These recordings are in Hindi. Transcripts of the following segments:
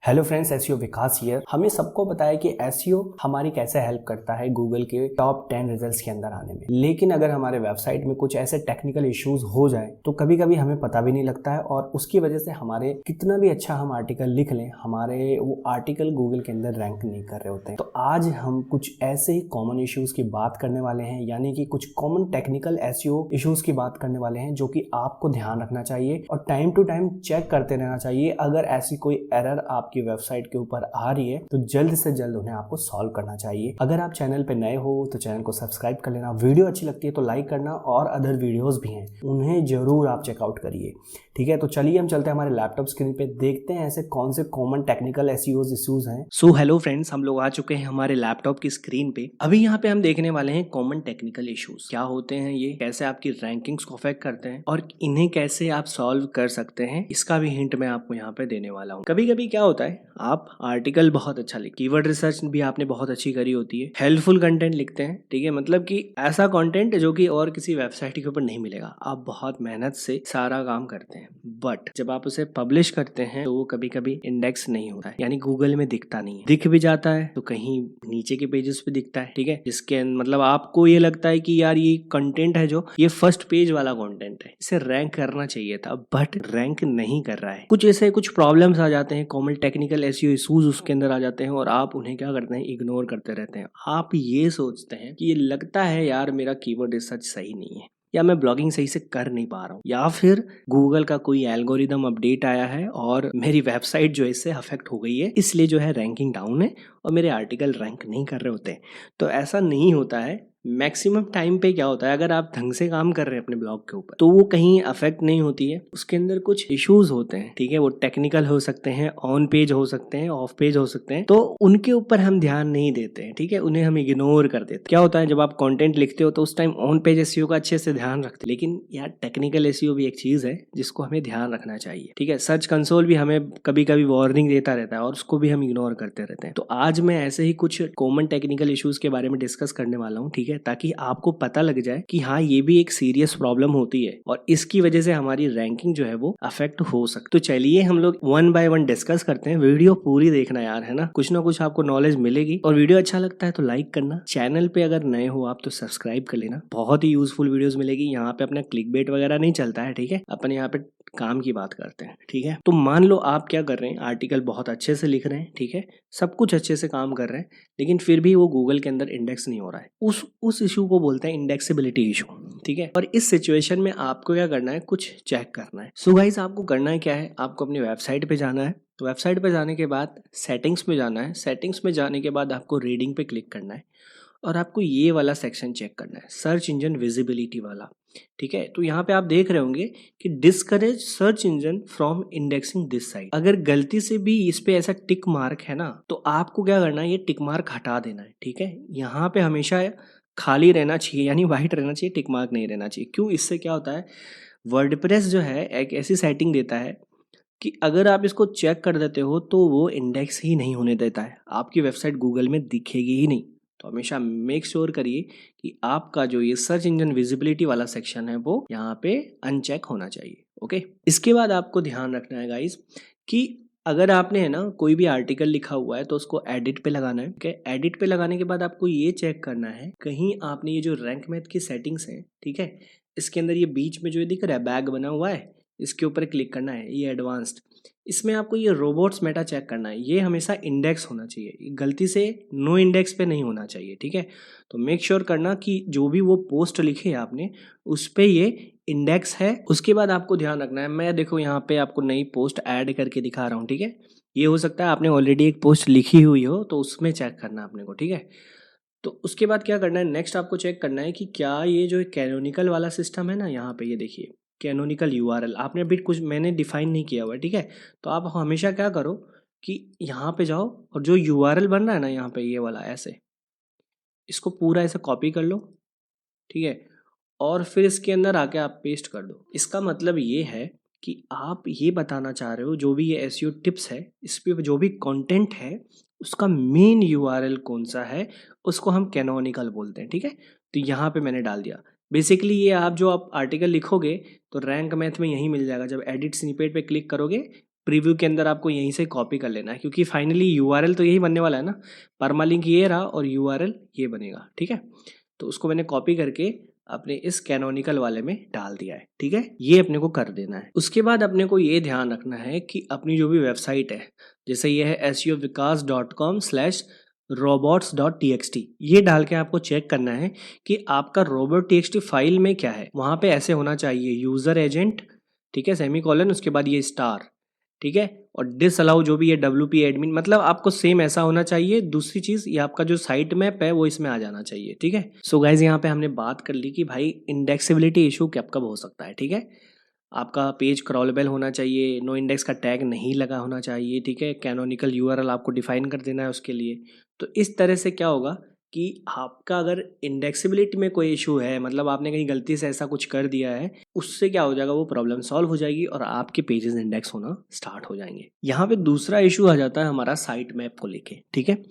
Hello friends, SEO Vikas here. हमें सबको पता है कि एसईओ हमारी कैसे हेल्प करता है गूगल के टॉप 10 रिजल्ट्स के अंदर आने में। लेकिन अगर हमारे वेबसाइट में कुछ ऐसे टेक्निकल इश्यूज हो जाए तो कभी कभी हमें पता भी नहीं लगता है और उसकी वजह से हमारे कितना भी अच्छा हम आर्टिकल लिख लें, हमारे वो आर्टिकल गूगल के अंदर रैंक नहीं कर रहे होते हैं। तो आज हम कुछ ऐसे ही कॉमन इश्यूज की बात करने वाले हैं, यानी कि कुछ कॉमन टेक्निकल एसईओ इश्यूज की बात करने वाले हैं जो कि आपको ध्यान रखना चाहिए और टाइम टू टाइम चेक करते रहना चाहिए। अगर ऐसी कोई एरर आपकी वेबसाइट के ऊपर आ रही है तो जल्द से जल्द उन्हें आपको सॉल्व करना चाहिए। अगर आप चैनल पे नए हो तो चैनल को सब्सक्राइब कर लेना, वीडियो अच्छी लगती है तो लाइक करना और अदर वीडियोस भी हैं उन्हें जरूर आप चेकआउट करिए। ठीक है, तो चलिए हम चलते हैं हमारे लैपटॉप स्क्रीन पे, देखते हैं ऐसे कौन से कॉमन टेक्निकल एसईओ इश्यूज हैं। सो हेलो फ्रेंड्स, हम लोग आ चुके हैं हमारे लैपटॉप की स्क्रीन पे। अभी यहाँ पे हम देखने वाले हैं कॉमन टेक्निकल इश्यूज क्या होते हैं, ये कैसे आपकी रैंकिंग्स को अफेक्ट करते हैं और इन्हें कैसे आप सॉल्व कर सकते हैं, इसका भी हिंट मैं आपको यहाँ पे देने वाला हूँ। कभी कभी क्या होता है, आप आर्टिकल बहुत अच्छा लिखते, कीवर्ड रिसर्च भी आपने बहुत अच्छी करी होती है, हेल्पफुल कंटेंट लिखते हैं, ठीक है, मतलब कि ऐसा कंटेंट जो कि और किसी वेबसाइट के ऊपर नहीं मिलेगा। आप बहुत मेहनत से सारा काम करते हैं, बट जब आप उसे पब्लिश करते हैं तो वो कभी कभी इंडेक्स नहीं होता है, यानी गूगल में दिखता नहीं है। दिख भी जाता है तो कहीं नीचे के पेजेस पे दिखता है, ठीक है, जिसके मतलब आपको ये लगता है कि यार ये कंटेंट है जो ये फर्स्ट पेज वाला कंटेंट है, इसे रैंक करना चाहिए था, बट रैंक नहीं कर रहा है। कुछ ऐसे कुछ प्रॉब्लम्स आ जाते हैं, कॉमन टेक्निकल एसईओ इश्यूज उसके अंदर आ जाते हैं और आप उन्हें क्या करते हैं, इग्नोर करते रहते हैं। आप ये सोचते हैं कि ये लगता है यार मेरा कीवर्ड रिसर्च सही नहीं है, या मैं ब्लॉगिंग सही से कर नहीं पा रहा हूँ, या फिर गूगल का कोई एल्गोरिदम अपडेट आया है और मेरी वेबसाइट जो है इससे अफेक्ट हो गई है, इसलिए जो है रैंकिंग डाउन है और मेरे आर्टिकल रैंक नहीं कर रहे होते। तो ऐसा नहीं होता है। मैक्सिमम टाइम पे क्या होता है, अगर आप ढंग से काम कर रहे हैं अपने ब्लॉग के ऊपर तो वो कहीं अफेक्ट नहीं होती है, उसके अंदर कुछ इश्यूज होते हैं, ठीक है, वो टेक्निकल हो सकते हैं, ऑन पेज हो सकते हैं, ऑफ पेज हो सकते हैं, तो उनके ऊपर हम ध्यान नहीं देते हैं, ठीक है, उन्हें हम इग्नोर कर देते हैं। क्या होता है, जब आप कंटेंट लिखते हो तो उस टाइम ऑन पेज एसईओ का अच्छे से ध्यान रखते हैं, लेकिन यार टेक्निकल एसईओ भी एक चीज है जिसको हमें ध्यान रखना चाहिए, ठीक है। सर्च कंसोल भी हमें कभी कभी वार्निंग देता रहता है और उसको भी हम इग्नोर करते रहते हैं। तो आज मैं ऐसे ही कुछ कॉमन टेक्निकल इश्यूज के बारे में डिस्कस करने वाला हूँ, ठीक है, ताकि आपको पता लग जाए कि हाँ ये भी एक सीरियस प्रॉब्लम होती है और इसकी वजह से हमारी रैंकिंग जो है वो अफेक्ट हो सकती है। तो चलिए हम लोग वन बाय वन डिस्कस करते हैं। वीडियो पूरी देखना यार, है ना कुछ आपको नॉलेज मिलेगी। और वीडियो अच्छा लगता है तो लाइक करना, चैनल पे अगर नए हो आप तो सब्सक्राइब कर लेना, बहुत ही यूजफुल वीडियोस मिलेगी। यहाँ पे अपना क्लिक बेट वगैरह नहीं चलता है, ठीक है, अपन यहाँ पे काम की बात करते हैं, ठीक है। तो मान लो आप क्या कर रहे हैं, आर्टिकल बहुत अच्छे से लिख रहे हैं, ठीक है, सब कुछ अच्छे से काम कर रहे हैं, लेकिन फिर भी वो गूगल के अंदर इंडेक्स नहीं हो रहा है। उस इशू को बोलते हैं इंडेक्सिबिलिटी इशू, ठीक है। और इस सिचुएशन में आपको क्या करना है, कुछ चेक करना है। सो गाइस, आपको करना है क्या है, आपको अपनी वेबसाइट पे जाना है। तो वेबसाइट पे जाने के बाद सेटिंग्स में जाना है। सेटिंग्स में जाने के बाद आपको रीडिंग पे क्लिक करना है और आपको ये वाला सेक्शन चेक करना है, सर्च इंजन विजिबिलिटी वाला, ठीक है। तो यहाँ पे आप देख रहे होंगे कि discourage search engine from indexing this site. अगर गलती से भी इस पे ऐसा टिक मार्क है ना, तो आपको क्या करना है, ये टिक मार्क हटा देना है, ठीक है। यहाँ पे हमेशा खाली रहना चाहिए, यानी व्हाइट रहना चाहिए, टिक मार्क नहीं रहना चाहिए। क्यों, इससे क्या होता है, वर्डप्रेस जो है एक ऐसी सेटिंग देता है कि अगर आप इसको चेक कर देते हो तो वो इंडेक्स ही नहीं होने देता है, आपकी वेबसाइट गूगल में दिखेगी ही नहीं। तो हमेशा मेक श्योर करिए कि आपका जो ये सर्च इंजन विजिबिलिटी वाला सेक्शन है वो यहाँ पे अनचेक होना चाहिए, ओके। इसके बाद आपको ध्यान रखना है गाइस कि अगर आपने, है ना, कोई भी आर्टिकल लिखा हुआ है तो उसको एडिट पे लगाना है, ओके। एडिट पे लगाने के बाद आपको ये चेक करना है कहीं आपने ये जो रैंक मैथ की सेटिंग्स है, ठीक है, इसके अंदर ये बीच में जो दिख रहा है बैग बना हुआ है, इसके ऊपर क्लिक करना है, ये एडवांस्ड। इसमें आपको ये रोबोट्स मेटा चेक करना है, ये हमेशा इंडेक्स होना चाहिए, गलती से नो इंडेक्स पे नहीं होना चाहिए, ठीक है। तो मेक श्योर करना कि जो भी वो पोस्ट लिखे आपने उस पे ये इंडेक्स है। उसके बाद आपको ध्यान रखना है, मैं देखो यहाँ पे आपको नई पोस्ट ऐड करके दिखा रहा हूँ, ठीक है। ये हो सकता है आपने ऑलरेडी एक पोस्ट लिखी हुई हो तो उसमें चेक करना अपने को, ठीक है। तो उसके बाद क्या करना है, नेक्स्ट आपको चेक करना है कि क्या ये जो कैनोनिकल वाला सिस्टम है ना, यहाँ पे ये देखिए कैनोनिकल यूआरएल आपने अभी कुछ मैंने डिफाइन नहीं किया हुआ है, ठीक है। तो आप हमेशा क्या करो कि यहाँ पे जाओ और जो यूआरएल बन रहा है ना यहाँ पे ये वाला, ऐसे इसको पूरा ऐसे कॉपी कर लो, ठीक है, और फिर इसके अंदर आके आप पेस्ट कर दो। इसका मतलब ये है कि आप ये बताना चाह रहे हो जो भी ये एसईओ टिप्स है, इस पे जो भी कंटेंट है उसका मेन यूआरएल कौन सा है, उसको हम कैनोनिकल बोलते हैं, ठीक है। तो यहाँ पे मैंने डाल दिया। बेसिकली ये आप जो आप आर्टिकल लिखोगे तो रैंक मैथ में यही मिल जाएगा, जब एडिट स्निपेट पे क्लिक करोगे प्रीव्यू के अंदर आपको यहीं से कॉपी कर लेना है, क्योंकि फाइनली यूआरएल तो यही बनने वाला है ना, परमालिंक ये रहा और यूआरएल ये बनेगा, ठीक है। तो उसको मैंने कॉपी करके अपने इस कैनोनिकल वाले में डाल दिया है, ठीक है। ये अपने को कर देना है। उसके बाद अपने को ये ध्यान रखना है कि अपनी जो भी वेबसाइट है, जैसे ये है seovikas.com/robots.txt, ये डाल के आपको चेक करना है कि आपका robot.txt फाइल में क्या है। वहां पे ऐसे होना चाहिए यूजर एजेंट, ठीक है, सेमीकोलन, उसके बाद ये स्टार, ठीक है, और डिसअलाउ जो भी है WP एडमिन, मतलब आपको सेम ऐसा होना चाहिए। दूसरी चीज, ये आपका जो साइट मैप है वो इसमें आ जाना चाहिए, ठीक है। सो गाइज यहाँ पे हमने बात कर ली कि भाई इंडेक्सिबिलिटी इशू कब कब हो सकता है, ठीक है। आपका पेज क्रॉलेबल होना चाहिए, नो इंडेक्स का टैग नहीं लगा होना चाहिए, ठीक है, कैनोनिकल यूआरएल आपको डिफाइन कर देना है उसके लिए। तो इस तरह से क्या होगा कि आपका अगर इंडेक्सिबिलिटी में कोई इशू है, मतलब आपने कहीं गलती से ऐसा कुछ कर दिया है, उससे क्या हो जाएगा, वो प्रॉब्लम सॉल्व हो जाएगी और आपके पेजेस इंडेक्स होना स्टार्ट हो जाएंगे। यहाँ पे दूसरा इशू आ जाता है हमारा साइट मैप को लेके, ठीक है।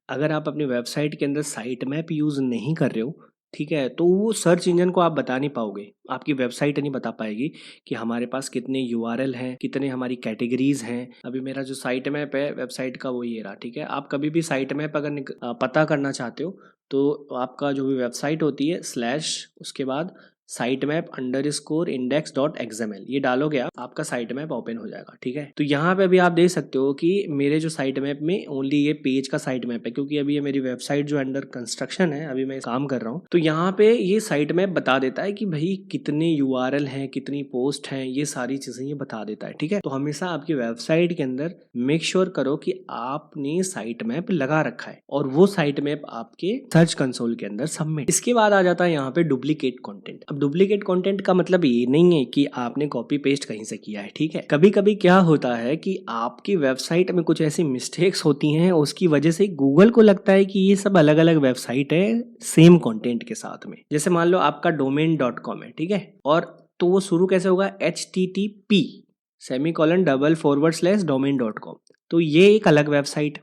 अगर आप अपनी वेबसाइट के अंदर साइट मैप यूज नहीं कर रहे हो, ठीक है, तो वो सर्च इंजन को आप बता नहीं पाओगे, आपकी वेबसाइट नहीं बता पाएगी कि हमारे पास कितने यूआरएल हैं, कितने हमारी कैटेगरीज हैं। अभी मेरा जो साइट मैप है वेबसाइट का वो ये रहा, ठीक है। आप कभी भी साइट मैप अगर पता करना चाहते हो तो आपका जो भी वेबसाइट होती है स्लैश उसके बाद साइट मैप _index.xml ये डालोगे आप, आपका साइट मैप ओपन हो जाएगा, ठीक है। तो यहाँ पे अभी आप देख सकते हो कि मेरे जो साइट मैप में ओनली ये पेज का साइट मैप है, क्योंकि अभी ये मेरी वेबसाइट जो अंडर कंस्ट्रक्शन है, अभी मैं काम कर रहा हूँ। तो यहाँ पे ये साइट मैप बता देता है कि भाई कितने यूआरएल हैं, कितनी पोस्ट हैं, ये सारी चीजें ये बता देता है, ठीक है। तो हमेशा आपकी वेबसाइट के अंदर मेक श्योर करो कि आपने साइट मैप लगा रखा है और वो साइट मैप आपके सर्च कंसोल के अंदर सबमिट। इसके बाद आ जाता है यहाँ पे डुप्लीकेट कॉन्टेंट। डुप्लीकेट कंटेंट का मतलब ये नहीं है कि आपने कॉपी पेस्ट कहीं से किया है, ठीक है। कभी कभी क्या होता है कि आपकी वेबसाइट में कुछ ऐसी मिस्टेक्स होती हैं, उसकी वजह से गूगल को लगता है कि ये सब अलग अलग वेबसाइट है सेम कंटेंट के साथ में। जैसे मान लो आपका domain.com है, ठीक है, और तो वो शुरू कैसे होगा, http://domain.com, तो ये एक अलग वेबसाइट।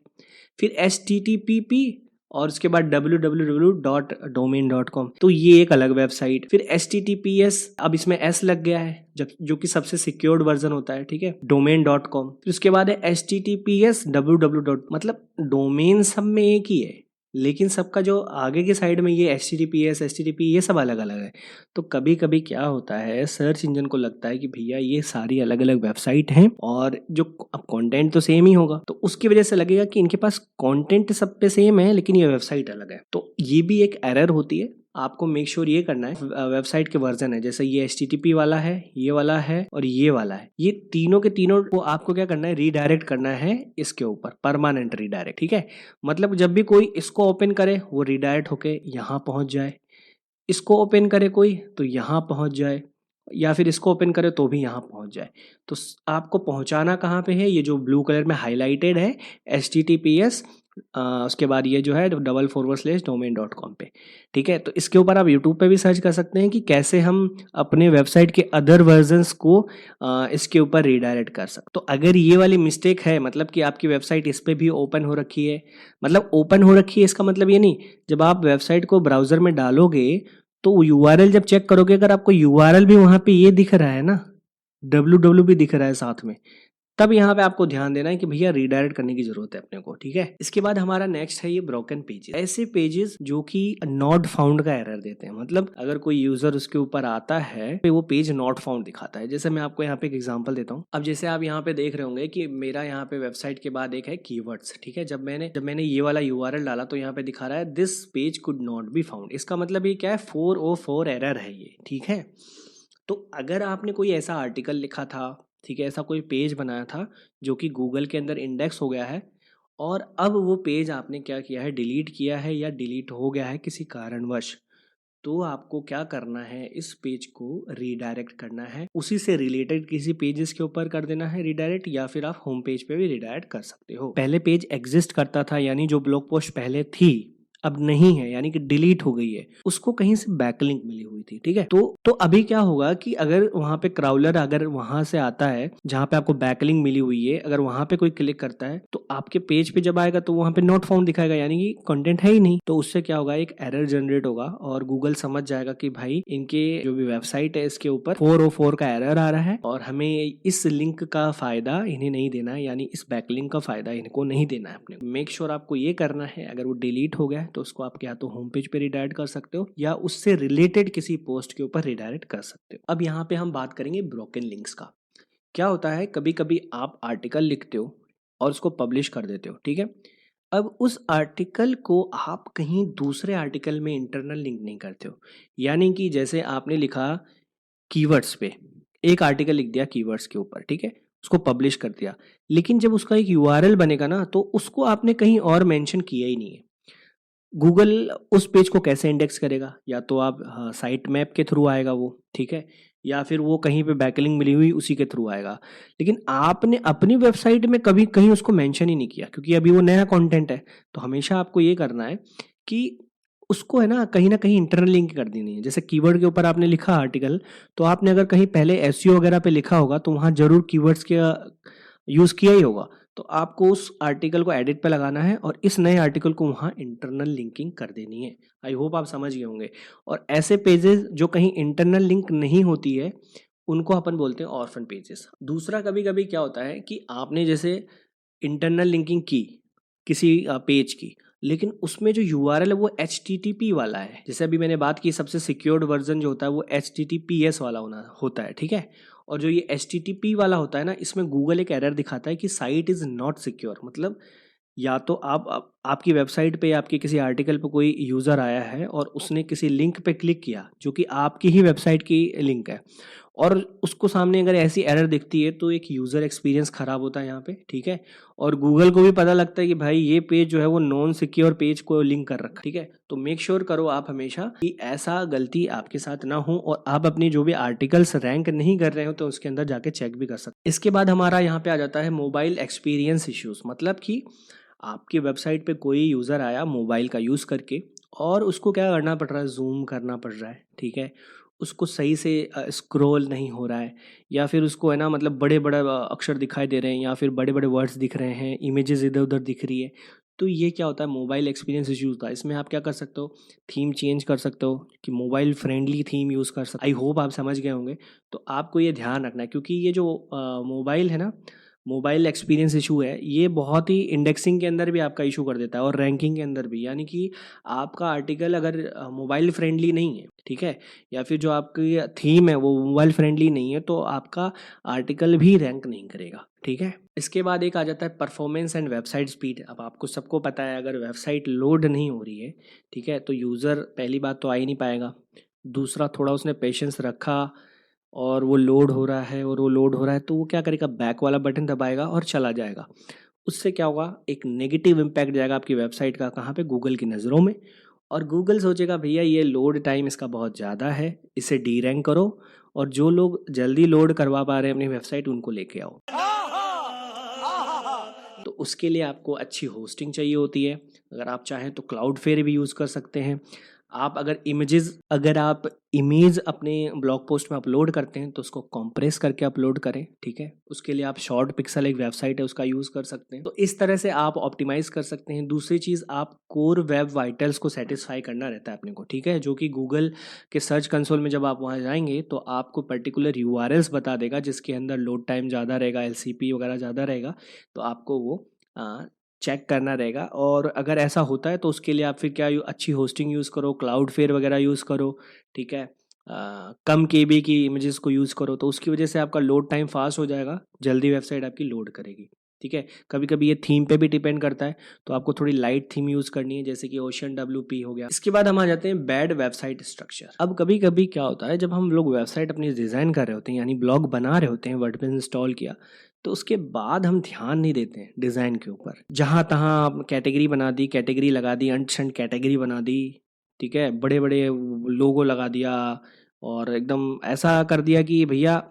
फिर http और उसके बाद www.domain.com, तो ये एक अलग वेबसाइट। फिर https, अब इसमें s लग गया है, जो कि सबसे सिक्योर्ड वर्जन होता है, ठीक है, domain.com। फिर उसके बाद है https www, मतलब डोमेन सब में एक ही है, लेकिन सबका जो आगे की साइड में ये https http ये सब अलग अलग है। तो कभी कभी क्या होता है, सर्च इंजन को लगता है कि भैया ये सारी अलग अलग वेबसाइट हैं और जो अब कंटेंट तो सेम ही होगा, तो उसकी वजह से लगेगा कि इनके पास कंटेंट सब पे सेम है लेकिन ये वेबसाइट अलग है। तो ये भी एक एरर होती है। आपको मेक श्योर ये करना है वेबसाइट के वर्जन है, जैसे ये http वाला है, ये वाला है और ये वाला है, ये तीनों के तीनों को आपको क्या करना है, रीडायरेक्ट करना है इसके ऊपर, परमानेंट रीडायरेक्ट, ठीक है। मतलब जब भी कोई इसको ओपन करे वो रीडायरेक्ट होके यहाँ पहुंच जाए, इसको ओपन करे कोई तो यहाँ पहुंच जाए, या फिर इसको ओपन करे तो भी यहाँ पहुंच जाए। तो आपको पहुंचाना कहाँ पे है, ये जो ब्लू कलर में हाईलाइटेड है https उसके बाद ये जो है $/domain.com पे, ठीक है। तो इसके ऊपर आप YouTube पे भी सर्च कर सकते हैं कि कैसे हम अपने वेबसाइट के अदर वर्जन्स को इसके ऊपर रीडायरेक्ट कर सकते। तो अगर ये वाली मिस्टेक है, मतलब कि आपकी वेबसाइट इस पे भी ओपन हो रखी है, मतलब ओपन हो रखी है इसका मतलब ये नहीं, जब आप वेबसाइट को ब्राउजर में डालोगे तो यूआरएल जब चेक करोगे, अगर आपको यूआरएल भी वहां पे ये दिख रहा है ना, www भी दिख रहा है साथ में, तब यहाँ पे आपको ध्यान देना है कि भैया रीडायरेक्ट करने की जरूरत है अपने को, ठीक है। इसके बाद हमारा नेक्स्ट है ये ब्रोकन पेजेस। ऐसे पेजेस जो कि नॉट फाउंड का एरर देते हैं, मतलब अगर कोई यूजर उसके ऊपर आता है तो वो पेज नॉट फाउंड दिखाता है। जैसे मैं आपको यहाँ पे एक एग्जांपल देता हूँ। अब जैसे आप यहाँ पे देख रहे होंगे कि मेरा यहाँ पे वेबसाइट के बाद एक है कीवर्ड्स, ठीक है। जब मैंने ये वाला यूआरएल डाला तो यहाँ पे दिखा रहा है this page could not be found. इसका मतलब ये क्या है, 404 एरर है ये, ठीक है। तो अगर आपने कोई ऐसा आर्टिकल लिखा था, ठीक है, ऐसा कोई पेज बनाया था जो कि गूगल के अंदर इंडेक्स हो गया है और अब वो पेज आपने क्या किया है, डिलीट किया है या डिलीट हो गया है किसी कारणवश, तो आपको क्या करना है, इस पेज को रीडायरेक्ट करना है, उसी से रिलेटेड किसी पेजेस के ऊपर कर देना है रीडायरेक्ट, या फिर आप होम पेज पे भी रीडायरेक्ट कर सकते हो। पहले पेज एग्जिस्ट करता था, यानी जो ब्लॉग पोस्ट पहले थी अब नहीं है, यानी कि डिलीट हो गई है, उसको कहीं से बैकलिंक मिली हुई थी, ठीक है। तो अभी क्या होगा कि अगर वहां पे क्राउलर अगर वहां से आता है जहां पे आपको बैकलिंक मिली हुई है, अगर वहां पे कोई क्लिक करता है तो आपके पेज पे जब आएगा तो वहां पे नॉट फाउंड दिखाएगा, यानी कि कंटेंट है ही नहीं। तो उससे क्या होगा, एक एरर जनरेट होगा और गूगल समझ जाएगा कि भाई इनके जो भी वेबसाइट है इसके ऊपर 404 का एरर आ रहा है और हमें इस लिंक का फायदा इन्हें नहीं देना है, यानी इस बैकलिंक का फायदा इनको नहीं देना है। अपने मेक श्योर आपको ये करना है, अगर वो डिलीट हो गया है तो उसको आप या तो होम पेज पे रिडायरेक्ट कर सकते हो या उससे रिलेटेड किसी पोस्ट के ऊपर रिडायरेक्ट कर सकते हो। अब यहाँ पे हम बात करेंगे ब्रोकन लिंक्स का। क्या होता है, कभी कभी आप आर्टिकल लिखते हो और उसको पब्लिश कर देते हो, ठीक है। अब उस आर्टिकल को आप कहीं दूसरे आर्टिकल में इंटरनल लिंक नहीं करते हो, यानी कि जैसे आपने लिखा कीवर्ड्स पे, एक आर्टिकल लिख दिया कीवर्ड्स के ऊपर, ठीक है, उसको पब्लिश कर दिया, लेकिन जब उसका एक यूआरएल बनेगा ना तो उसको आपने कहीं और मेंशन किया ही नहीं है। गूगल उस पेज को कैसे इंडेक्स करेगा, या तो आप साइट मैप के थ्रू आएगा वो, ठीक है, या फिर वो कहीं पे बैकलिंक मिली हुई उसी के थ्रू आएगा। लेकिन आपने अपनी वेबसाइट में कभी कहीं उसको मेंशन ही नहीं किया, क्योंकि अभी वो नया कंटेंट है। तो हमेशा आपको ये करना है कि उसको है ना कहीं इंटरनल लिंक कर देनी है। जैसे कीवर्ड के ऊपर आपने लिखा आर्टिकल, तो आपने अगर कहीं पहले एसईओ वगैरह पे लिखा होगा तो वहाँ जरूर कीवर्ड्स के यूज़ किया ही होगा। तो आपको उस आर्टिकल को एडिट पे लगाना है और इस नए आर्टिकल को वहाँ इंटरनल लिंकिंग कर देनी है। आई होप आप समझ गए होंगे। और ऐसे पेजेस जो कहीं इंटरनल लिंक नहीं होती है उनको अपन बोलते हैं ऑर्फन पेजेस। दूसरा, कभी कभी क्या होता है कि आपने जैसे इंटरनल लिंकिंग की किसी पेज की, लेकिन उसमें जो यूआरएल है वो एचटीटीपी वाला है। जैसे अभी मैंने बात की, सबसे सिक्योर्ड वर्जन जो होता है वो एचटीटीपीएस वाला होता है, ठीक है। और जो ये एचटीटीपी वाला होता है ना, इसमें गूगल एक एरर दिखाता है कि साइट इज नॉट सिक्योर। मतलब या तो आपकी वेबसाइट पे या आपके किसी आर्टिकल पे कोई यूज़र आया है और उसने किसी लिंक पे क्लिक किया जो कि आपकी ही वेबसाइट की लिंक है, और उसको सामने अगर ऐसी एरर दिखती है तो एक यूज़र एक्सपीरियंस ख़राब होता है यहाँ पे, ठीक है। और गूगल को भी पता लगता है कि भाई ये पेज जो है वो नॉन सिक्योर पेज को लिंक कर रखा है, ठीक है। तो मेक श्योर करो आप हमेशा कि ऐसा गलती आपके साथ ना हो, और आप अपनी जो भी आर्टिकल्स रैंक नहीं कर रहे हो तो उसके अंदर जाके चेक भी कर सकते। इसके बाद हमारा यहाँ पे आ जाता है मोबाइल एक्सपीरियंस इश्यूज। मतलब कि आपकी वेबसाइट पे कोई यूज़र आया मोबाइल का यूज़ करके और उसको क्या करना पड़ रहा है, जूम करना पड़ रहा है, ठीक है। उसको सही से स्क्रॉल नहीं हो रहा है, या फिर उसको है ना मतलब बड़े बड़े अक्षर दिखाई दे रहे हैं, या फिर बड़े बड़े वर्ड्स दिख रहे हैं, इमेजेस इधर उधर दिख रही है। तो ये क्या होता है, मोबाइल एक्सपीरियंस इश्यूज था। इसमें आप क्या कर सकते हो, थीम चेंज कर सकते हो कि मोबाइल फ्रेंडली थीम यूज़ कर सकते। आई होप आप समझ गए होंगे। तो आपको ये ध्यान रखना है, क्योंकि ये जो मोबाइल है ना, मोबाइल एक्सपीरियंस इशू है, ये बहुत ही इंडेक्सिंग के अंदर भी आपका इशू कर देता है और रैंकिंग के अंदर भी। यानी कि आपका आर्टिकल अगर मोबाइल फ्रेंडली नहीं है, ठीक है, या फिर जो आपकी थीम है वो मोबाइल फ्रेंडली नहीं है, तो आपका आर्टिकल भी रैंक नहीं करेगा, ठीक है। इसके बाद एक आ जाता है परफॉर्मेंस एंड वेबसाइट स्पीड। अब आपको सबको पता है, अगर वेबसाइट लोड नहीं हो रही है, ठीक है, तो यूज़र पहली बात तो आ ही नहीं पाएगा। दूसरा, थोड़ा उसने पेशेंस रखा और वो लोड हो रहा है और वो लोड हो रहा है, तो वो क्या करेगा, बैक वाला बटन दबाएगा और चला जाएगा। उससे क्या होगा, एक नेगेटिव इम्पैक्ट जाएगा आपकी वेबसाइट का, कहाँ पे, गूगल की नज़रों में। और गूगल सोचेगा भैया ये लोड टाइम इसका बहुत ज़्यादा है, इसे डी रैंक करो, और जो लोग जल्दी लोड करवा पा रहे हैं अपनी वेबसाइट उनको लेके आओ। तो उसके लिए आपको अच्छी होस्टिंग चाहिए होती है। अगर आप चाहें तो क्लाउडफ्लेयर भी यूज़ कर सकते हैं। अगर आप इमेज अपने ब्लॉग पोस्ट में अपलोड करते हैं तो उसको कॉम्प्रेस करके अपलोड करें, ठीक है। उसके लिए आप शॉर्ट पिक्सल एक वेबसाइट है उसका यूज़ कर सकते हैं। तो इस तरह से आप ऑप्टिमाइज़ कर सकते हैं। दूसरी चीज़, आप कोर वेब वाइटल्स को सेटिस्फाई करना रहता है अपने को, ठीक है, जो कि गूगल के सर्च कंसोल में जब आप वहाँ जाएंगे तो आपको पर्टिकुलर यूआरएल्स बता देगा जिसके अंदर लोड टाइम ज़्यादा रहेगा, एलसीपी वगैरह ज़्यादा रहेगा, तो आपको वो चेक करना रहेगा। और अगर ऐसा होता है तो उसके लिए आप फिर क्या अच्छी होस्टिंग यूज़ करो, क्लाउडफ्लेयर वगैरह यूज़ करो, ठीक है। कम केबी की इमेजेस को यूज़ करो, तो उसकी वजह से आपका लोड टाइम फास्ट हो जाएगा, जल्दी वेबसाइट आपकी लोड करेगी, ठीक है। कभी कभी ये थीम पे भी डिपेंड करता है, तो आपको थोड़ी लाइट थीम यूज़ करनी है, जैसे कि ओशन WP हो गया। इसके बाद हम आ जाते हैं बैड वेबसाइट स्ट्रक्चर। अब कभी कभी क्या होता है, जब हम लोग वेबसाइट अपनी डिज़ाइन कर रहे होते हैं, यानी ब्लॉग बना रहे होते हैं, वर्डप्रेस इंस्टॉल किया, तो उसके बाद हम ध्यान नहीं देते हैं डिज़ाइन के ऊपर। जहाँ तहाँ कैटेगरी बना दी, कैटेगरी लगा दी, अंट शंट कैटेगरी बना दी, ठीक है, बड़े बड़े लोगो लगा दिया, और एकदम ऐसा कर दिया कि भैया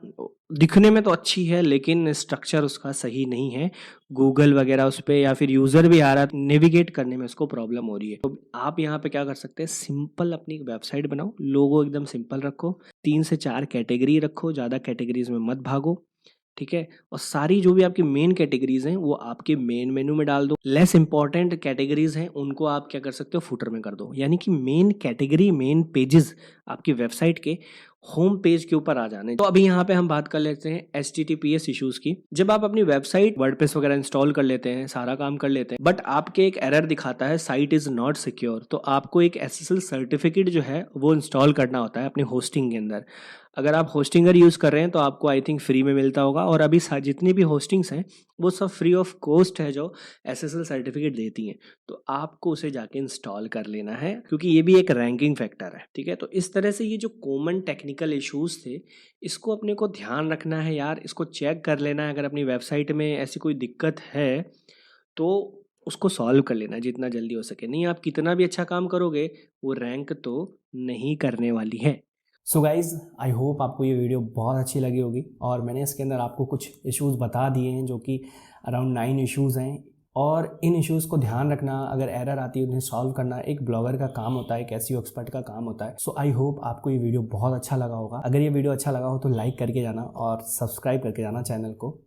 दिखने में तो अच्छी है लेकिन स्ट्रक्चर उसका सही नहीं है, गूगल वगैरह उस पे या फिर यूज़र भी आ रहा है, नेविगेट करने में उसको प्रॉब्लम हो रही है। तो आप यहाँ पे क्या कर सकते हैं, सिंपल अपनी वेबसाइट बनाओ, लोगो एकदम सिंपल रखो, 3 से 4 कैटेगरी रखो, ज़्यादा कैटेगरीज में मत भागो, ठीक है? और सारी जो भी आपकी मेन कैटेगरीज हैं वो आपके मेन मेनू में डाल दो। लेस इंपॉर्टेंट कैटेगरीज हैं उनको आप क्या कर सकते हो, फुटर में कर दो। यानी कि मेन कैटेगरी, मेन पेजेस आपकी वेबसाइट के होम पेज के ऊपर आ जाने। तो अभी यहाँ पे हम बात कर लेते हैं HTTPS इश्यूज की। जब आप अपनी वेबसाइट वर्डप्रेस वगैरह इंस्टॉल कर लेते हैं, सारा काम कर लेते हैं, बट आपके एक एरर दिखाता है साइट इज नॉट सिक्योर, तो आपको एक SSL सर्टिफिकेट जो है वो इंस्टॉल करना होता है अपनी होस्टिंग के अंदर। अगर आप होस्टिंगर यूज़ कर रहे हैं तो आपको आई थिंक फ्री में मिलता होगा, और अभी जितनी भी होस्टिंग्स हैं वो सब फ्री ऑफ कॉस्ट है जो SSL सर्टिफिकेट देती हैं। तो आपको उसे जाके इंस्टॉल कर लेना है क्योंकि ये भी एक रैंकिंग फैक्टर है, ठीक है? तो इस तरह से ये जो कॉमन टेक्निकल इश्यूज थे, इसको अपने को ध्यान रखना है यार, इसको चेक कर लेना है। अगर अपनी वेबसाइट में ऐसी कोई दिक्कत है तो उसको सॉल्व कर लेना है जितना जल्दी हो सके। नहीं आप कितना भी अच्छा काम करोगे वो रैंक तो नहीं करने वाली है। सो गाइज़, आई होप आपको ये वीडियो बहुत अच्छी लगी होगी और मैंने इसके अंदर आपको कुछ इश्यूज़ बता दिए हैं जो कि अराउंड 9 इश्यूज़ हैं, और इन इश्यूज़ को ध्यान रखना, अगर एरर आती है उन्हें सॉल्व करना एक ब्लॉगर का काम होता है, एक SEO एक्सपर्ट का काम होता है। सो आई होप आपको ये वीडियो बहुत अच्छा लगा होगा। अगर ये वीडियो अच्छा लगा हो तो लाइक करके जाना और सब्सक्राइब करके जाना चैनल को।